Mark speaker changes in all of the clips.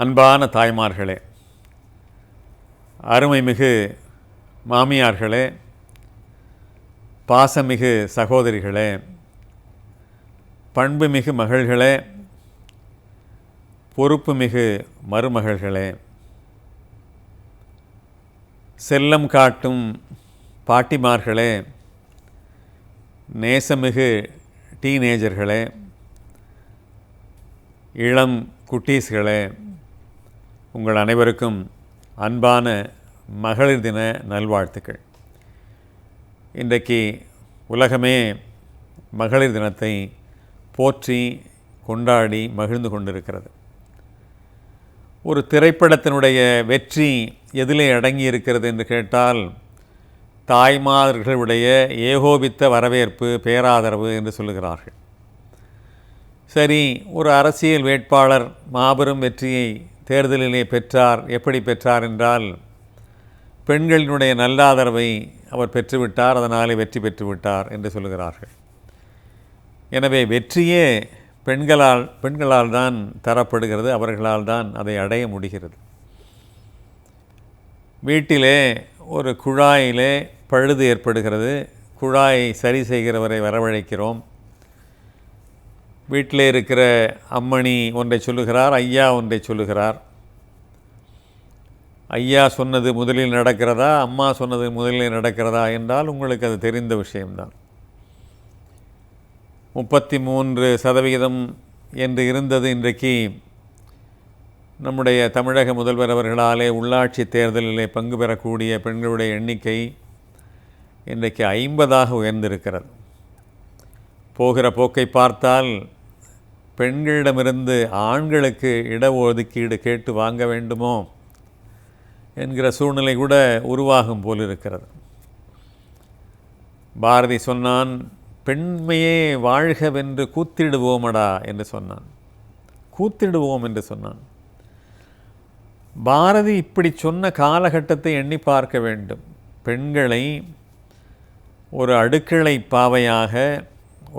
Speaker 1: அன்பான தாய்மார்களே, அருமைமிகு மாமியார்களே, பாசமிகு சகோதரிகளே, பண்புமிகு மகள்களே, பொறுப்புமிகு மருமகள்களே, செல்லம் காட்டும் பாட்டிமார்களே, நேசமிகு டீனேஜர்களே, இளம் குட்டீஸ்களே, உங்கள் அனைவருக்கும் அன்பான மகளிர் தின நல்வாழ்த்துக்கள். இன்றைக்கு உலகமே மகளிர் தினத்தை போற்றி கொண்டாடி மகிழ்ந்து கொண்டிருக்கிறது. ஒரு திரைப்படத்தினுடைய வெற்றி எதிலே அடங்கி இருக்கிறது என்று கேட்டால், தாய்மார்களுடைய ஏகோபித்த வரவேற்பு, பேராதரவு என்று சொல்லுகிறார்கள். சரி, ஒரு அரசியல் வேட்பாளர் மாபெரும் வெற்றியை தேர்தலிலே பெற்றார். எப்படி பெற்றார் என்றால், பெண்களினுடைய நல்லாதரவை அவர் பெற்றுவிட்டார், அதனாலே வெற்றி பெற்றுவிட்டார் என்று சொல்லுகிறார்கள். எனவே வெற்றியே பெண்களால் தான் தரப்படுகிறது, அவர்களால் தான் அதை அடைய முடிகிறது. வீட்டிலே ஒரு குழாயிலே பழுது ஏற்படுகிறது, குழாயை சரி செய்கிறவரை வரவழைக்கிறோம். வீட்டிலே இருக்கிற அம்மணி ஒன்றை சொல்லுகிறார், ஐயா ஒன்றை சொல்லுகிறார். ஐயா சொன்னது முதலில் நடக்கிறதா, அம்மா சொன்னது முதலில் நடக்கிறதா என்றால் உங்களுக்கு அது தெரிந்த விஷயம்தான். 33% என்று இருந்தது இன்றைக்கு நம்முடைய தமிழக முதல்வர் அவர்களாலே உள்ளாட்சி தேர்தலிலே பங்கு பெறக்கூடிய பெண்களுடைய எண்ணிக்கை இன்றைக்கு 50ஆக உயர்ந்திருக்கிறது. போகிற போக்கை பார்த்தால் பெண்களிடமிருந்து ஆண்களுக்கு இடஒதுக்கீடு கேட்டு வாங்க வேண்டுமோ என்கிற சூழ்நிலை கூட உருவாகும் போல் இருக்கிறது. பாரதி சொன்னான், பெண்மையே வாழ்கவென்று கூத்திடுவோமடா என்று சொன்னான். கூத்திடுவோம் என்று சொன்னான். பாரதி இப்படி சொன்ன காலகட்டத்தை எண்ணி பார்க்க வேண்டும். பெண்களை ஒரு அடுக்களை பாவையாக,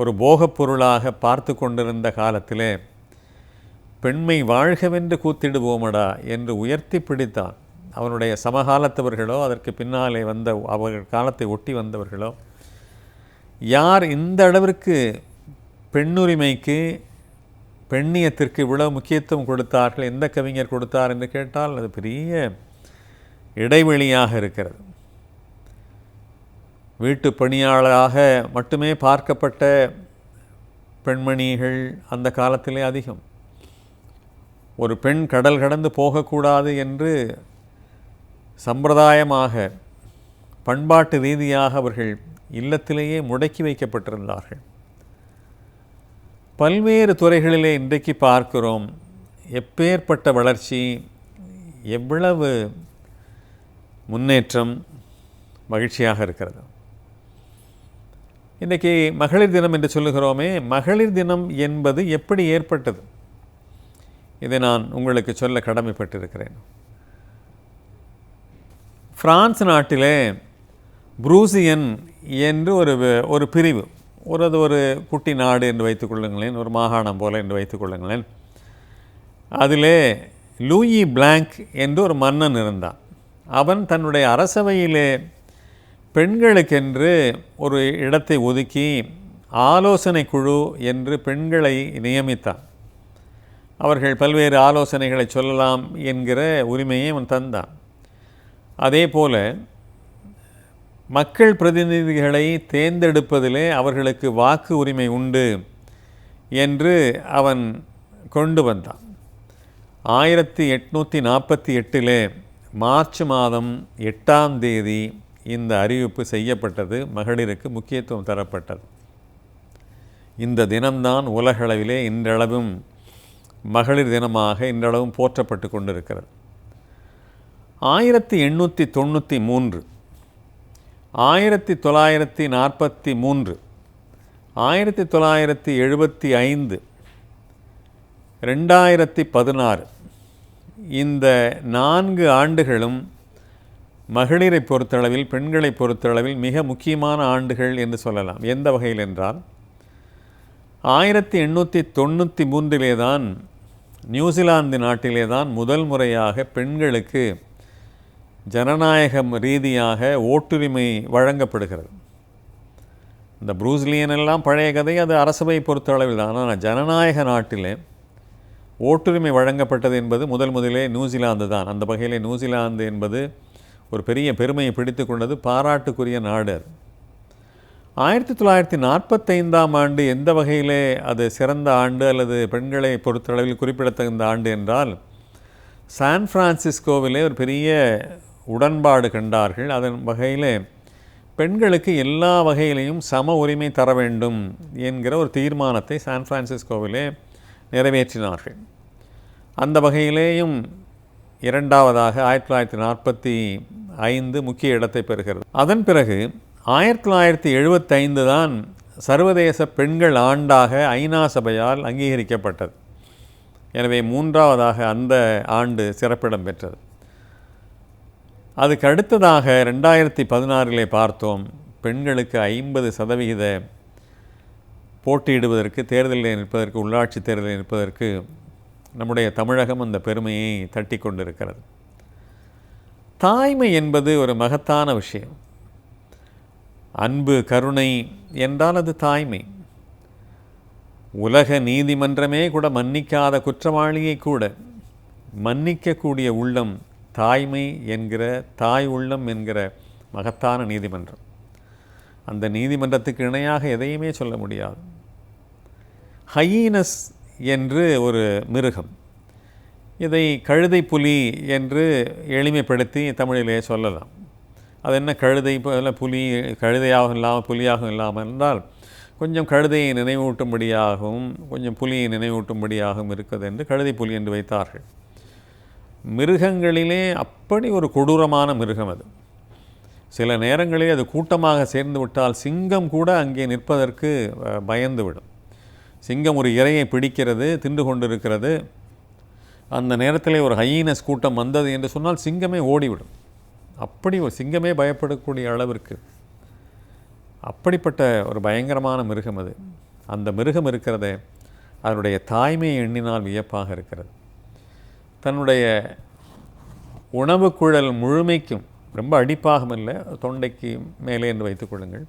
Speaker 1: ஒரு போகப் பொருளாக பார்த்து கொண்டிருந்த காலத்திலே பெண்மை வாழ்கவென்று கூத்திடுவோமடா என்று உயர்த்தி பிடித்தான். அவனுடைய சமகாலத்தவர்களோ அதற்கு பின்னாலே வந்த அவர்கள் காலத்தை ஒட்டி வந்தவர்களோ யார் இந்த அளவிற்கு பெண்ணுரிமைக்கு, பெண்ணியத்திற்கு இவ்வளவு முக்கியத்துவம் கொடுத்தார்கள், எந்த கவிஞர் கொடுத்தார் என்று கேட்டால் அது பெரிய இடைவெளியாக இருக்கிறது. வீட்டு பணியாளராக மட்டுமே பார்க்கப்பட்ட பெண்மணிகள் அந்த காலத்திலே அதிகம். ஒரு பெண் கடல் கடந்து போகக்கூடாது என்று சம்பிரதாயமாக, பண்பாட்டு ரீதியாக அவர்கள் இல்லத்திலேயே முடக்கி வைக்கப்பட்டிருந்தார்கள். பல்வேறு துறைகளிலே இன்றைக்கு பார்க்கிறோம் எப்பேற்பட்ட வளர்ச்சி, எவ்வளவு முன்னேற்றம், மகிழ்ச்சியாக இருக்கிறது. இன்றைக்கி மகளிர் தினம் என்று சொல்லுகிறோமே, மகளிர் தினம் என்பது எப்படி ஏற்பட்டது? இதை நான் உங்களுக்கு சொல்ல கடமைப்பட்டிருக்கிறேன். பிரான்ஸ் நாட்டிலே புரூசியன் என்று ஒரு பிரிவு, ஒரு குட்டி நாடு என்று வைத்துக்கொள்ளுங்களேன், ஒரு மாகாணம் போல என்று வைத்துக்கொள்ளுங்களேன். அதிலே லூயி பிளாங்க் என்று ஒரு மன்னன் இருந்தான். அவன் தன்னுடைய அரசவையிலே பெண்களுக்கென்று ஒரு இடத்தை ஒதுக்கி ஆலோசனை குழு என்று பெண்களை நியமித்தான். அவர்கள் பல்வேறு ஆலோசனைகளை சொல்லலாம் என்கிற உரிமையை அவன் தந்தான். அதே போல மக்கள் பிரதிநிதிகளை தேர்ந்தெடுப்பதிலே அவர்களுக்கு வாக்கு உரிமை உண்டு என்று அவன் கொண்டு வந்தான். 1848 மார்ச் மாதம் 8ஆம் தேதி இந்த அறிவிப்பு செய்யப்பட்டது. மகளிருக்கு முக்கியத்துவம் தரப்பட்டது. இந்த தினம்தான் உலகளவிலே இன்றளவும் மகளிர் தினமாக இன்றளவும் போற்றப்பட்டு கொண்டிருக்கிறது. 1893, 1943, 1975, 2016 இந்த 4 ஆண்டுகளும் மகளிரை பொறுத்தளவில், பெண்களை பொறுத்தளவில் மிக முக்கியமான ஆண்டுகள் என்று சொல்லலாம். எந்த வகையில் என்றால் 1893 தான் நியூசிலாந்து நாட்டிலே தான் முதல் முறையாக பெண்களுக்கு ஜனநாயகம் ரீதியாக ஓட்டுரிமை வழங்கப்படுகிறது. இந்த ப்ரூஸ்லியன் எல்லாம் பழைய கதை, அது அரசவை பொறுத்த அளவில் தான். ஆனால் ஜனநாயக நாட்டிலே ஓட்டுரிமை வழங்கப்பட்டது என்பது முதலே நியூசிலாந்து தான். அந்த வகையிலே நியூசிலாந்து என்பது ஒரு பெரிய பெருமையை பிடித்து கொண்டது, பாராட்டுக்குரிய நாடு அது. 1945ஆம் ஆண்டு எந்த வகையிலே அது சிறந்த ஆண்டு அல்லது பெண்களை பொறுத்தளவில் குறிப்பிடத்தகுந்த ஆண்டு என்றால், சான் பிரான்சிஸ்கோவிலே ஒரு பெரிய உடன்பாடு கண்டார்கள். அதன் வகையிலே பெண்களுக்கு எல்லா வகையிலையும் சம உரிமை தர வேண்டும் என்கிற ஒரு தீர்மானத்தை சான் பிரான்சிஸ்கோவிலே நிறைவேற்றினார்கள். அந்த வகையிலேயும் இரண்டாவதாக 1945 முக்கிய இடத்தை பெறுகிறது. அதன் பிறகு 1975 தான் சர்வதேச பெண்கள் ஆண்டாக ஐநா சபையால் அங்கீகரிக்கப்பட்டது. எனவே மூன்றாவதாக அந்த ஆண்டு சிறப்பிடம் பெற்றது. அதுக்கு அடுத்ததாக 2016 பார்த்தோம், பெண்களுக்கு 50% போட்டியிடுவதற்கு, தேர்தலில் நிற்பதற்கு, உள்ளாட்சி தேர்தலில் நிற்பதற்கு நம்முடைய தமிழகம் அந்த பெருமையை தட்டி கொண்டிருக்கிறது. தாய்மை என்பது ஒரு மகத்தான விஷயம். அன்பு, கருணை என்றால் அது தாய்மை. உலக நீதிமன்றமே கூட மன்னிக்காத குற்றவாளியை கூட மன்னிக்கக்கூடிய உள்ளம் தாய்மை என்கிற, தாய் உள்ளம் என்கிற மகத்தான நீதிமன்றம். அந்த நீதிமன்றத்துக்கு இணையாக எதையுமே சொல்ல முடியாது. ஹையீனஸ் என்று ஒரு மிருகம், இதை கழுதை புலி என்று எளிமைப்படுத்தி தமிழிலே சொல்லலாம். அது என்ன கழுதை புலி, கழுதையாகவும் இல்லாமல் புலியாகவும் இல்லாமல் என்றால் கொஞ்சம் கழுதையை நினைவூட்டும்படியாகவும் கொஞ்சம் புலியை நினைவூட்டும்படியாகவும் இருக்குது என்று கழுதை புலி என்று வைத்தார்கள். மிருகங்களிலே அப்படி ஒரு கொடூரமான மிருகம் அது. சில நேரங்களில் அது கூட்டமாக சேர்ந்து விட்டால் சிங்கம் கூட அங்கே நிற்பதற்கு பயந்துவிடும். சிங்கம் ஒரு இரையை பிடிக்கிறது, தின்று கொண்டிருக்கிறது. அந்த நேரத்தில் ஒரு ஹையீனஸ் கூட்டம் வந்தது என்று சொன்னால் சிங்கமே ஓடிவிடும். அப்படி ஒரு சிங்கமே பயப்படக்கூடிய அளவிற்கு அப்படிப்பட்ட ஒரு பயங்கரமான மிருகம் அது. அந்த மிருகம் இருக்கிறதே, அதனுடைய தாய்மையை எண்ணினால் வியப்பாக இருக்கிறது. தன்னுடைய உணவு குழல் முழுமைக்கும், ரொம்ப அடிப்பாகவும் இல்லை, தொண்டைக்கு மேலே என்று வைத்துக்கொள்ளுங்கள்,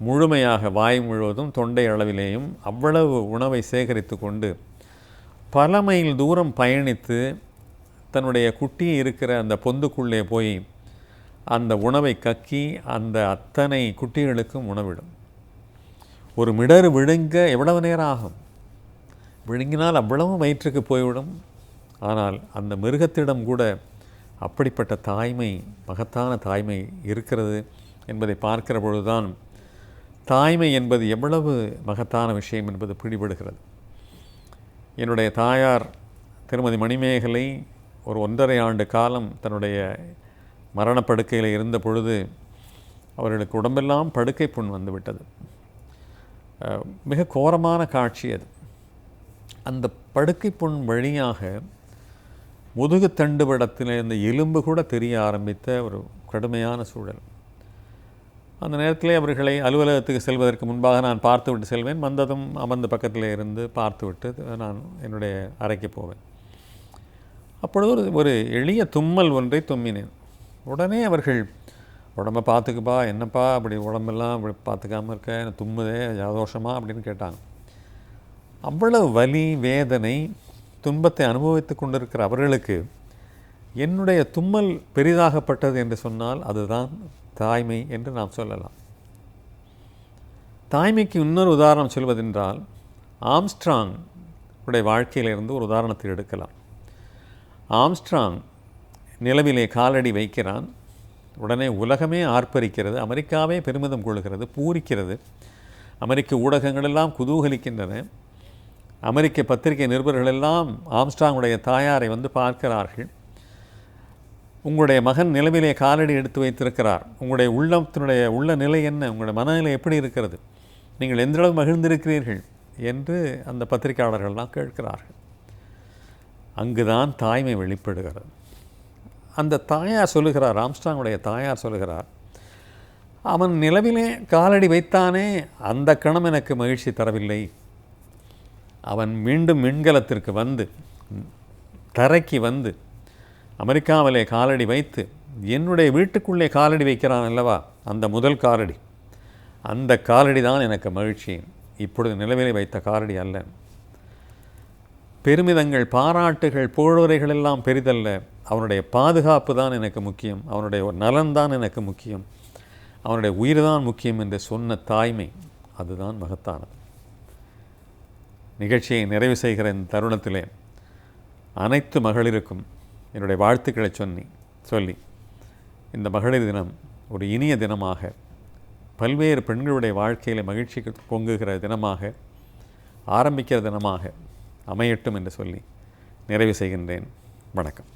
Speaker 1: முழுமையாக வாய் முழுவதும் தொண்டை அளவிலேயும் அவ்வளவு உணவை சேகரித்து கொண்டு பல மைல் தூரம் பயணித்து தன்னுடைய குட்டி இருக்கிற அந்த பொந்துக்குள்ளே போய் அந்த உணவை கக்கி அந்த அத்தனை குட்டிகளுக்கும் உணவிடும். ஒரு மிடறு விழுங்க எவ்வளவு நேரம் ஆகும்? விழுங்கினால் அவ்வளவும் வயிற்றுக்கு போய்விடும். ஆனால் அந்த மிருகத்திடம் கூட அப்படிப்பட்ட தாய்மை, மகத்தான தாய்மை இருக்கிறது என்பதை பார்க்கிற பொழுதுதான் தாய்மை என்பது எவ்வளவு மகத்தான விஷயம் என்பது பிடிபடுகிறது. என்னுடைய தாயார் திருமதி மணிமேகலை ஒரு 1.5 ஆண்டு காலம் தன்னுடைய மரணப்படுக்கையில் இருந்த பொழுது அவர்களுக்கு உடம்பெல்லாம் படுக்கை புண் வந்துவிட்டது. மிக கோரமான காட்சி அது. அந்த படுக்கை புண் வழியாக முதுகு தண்டுவடத்தில் இருந்த எலும்பு கூட தெரிய ஆரம்பித்த ஒரு கடுமையான சூழல். அந்த நேரத்திலே அவர்களை அலுவலகத்துக்கு செல்வதற்கு முன்பாக நான் பார்த்துவிட்டு செல்வேன். வந்ததும் அமர்ந்த பக்கத்தில் இருந்து பார்த்துவிட்டு நான் என்னுடைய அறைக்கு போவேன். அப்பொழுது ஒரு எளிய தும்மல் ஒன்றை தும்மினேன். உடனே அவர்கள், உடம்பை பார்த்துக்குப்பா, என்னப்பா அப்படி உடம்பெல்லாம் அப்படி பார்த்துக்காமல் இருக்க, தும்முதே, ஜாதோஷமா அப்படின்னு கேட்டாங்க. அவ்வளவு வலி, வேதனை, துன்பத்தை அனுபவித்து கொண்டிருக்கிற அவர்களுக்கு என்னுடைய தும்மல் பெரிதாகப்பட்டது என்று சொன்னால் அதுதான் தாய்மை என்று நாம் சொல்லலாம். தாய்மைக்கு இன்னொரு உதாரணம் சொல்வதென்றால், ஆம்ஸ்ட்ராங் உடைய வாழ்க்கையிலிருந்து ஒரு உதாரணத்தை எடுக்கலாம். ஆம்ஸ்ட்ராங் நிலவிலே காலடி வைக்கிறான். உடனே உலகமே ஆர்ப்பரிக்கிறது, அமெரிக்காவே பெருமிதம் கொள்கிறது, பூரிக்கிறது. அமெரிக்க ஊடகங்களெல்லாம் குதூகலிக்கின்றன. அமெரிக்க பத்திரிகை நிருபர்களெல்லாம் ஆம்ஸ்ட்ராங்குடைய தாயாரை வந்து பார்க்கிறார்கள். உங்களுடைய மகன் நிலவிலே காலடி எடுத்து வைத்திருக்கிறார், உங்களுடைய உள்ளத்தினுடைய உள்ள நிலை என்ன, உங்களுடைய மனநிலை எப்படி இருக்கிறது, நீங்கள் எந்தளவு மகிழ்ந்திருக்கிறீர்கள் என்று அந்த பத்திரிகையாளர்கள்லாம் கேட்கிறார்கள். அங்குதான் தாய்மை வெளிப்படுகிறது. அந்த தாயார் சொல்லுகிறார், ஆம்ஸ்ட்ராங்குடைய தாயார் சொல்லுகிறார், அவன் நிலவிலே காலடி வைத்தானே, அந்த கணம் எனக்கு மகிழ்ச்சி தரவில்லை. அவன் மீண்டும் விண்கலத்திற்கு வந்து தரைக்கு வந்து அமெரிக்காவிலே காலடி வைத்து என்னுடைய வீட்டுக்குள்ளே காலடி வைக்கிறான் அல்லவா, அந்த முதல் காலடி, அந்த காலடி தான் எனக்கு மகிழ்ச்சி. இப்பொழுது நிலவிலே வைத்த காலடி அல்ல. பெருமிதங்கள், பாராட்டுகள், புகழுரைகள் எல்லாம் பெரிதல்ல. அவனுடைய பாதுகாப்பு தான் எனக்கு முக்கியம், அவனுடைய நலன் தான் எனக்கு முக்கியம், அவனுடைய உயிர் தான் முக்கியம் என்று சொன்ன தாய்மை, அதுதான் மகத்தானது. நிகழ்ச்சியை நிறைவு செய்கிற இந்த தருணத்திலே அனைத்து மகளிருக்கும் என்னுடைய வாழ்த்துக்களை சொல்லி இந்த மகளிர் தினம் ஒரு இனிய தினமாக, பல்வேறு பெண்களுடைய வாழ்க்கையில் மகிழ்ச்சி பொங்குகிற தினமாக, ஆரம்பிக்கிற தினமாக அமையட்டும் என்று சொல்லி நிறைவு செய்கின்றேன். வணக்கம்.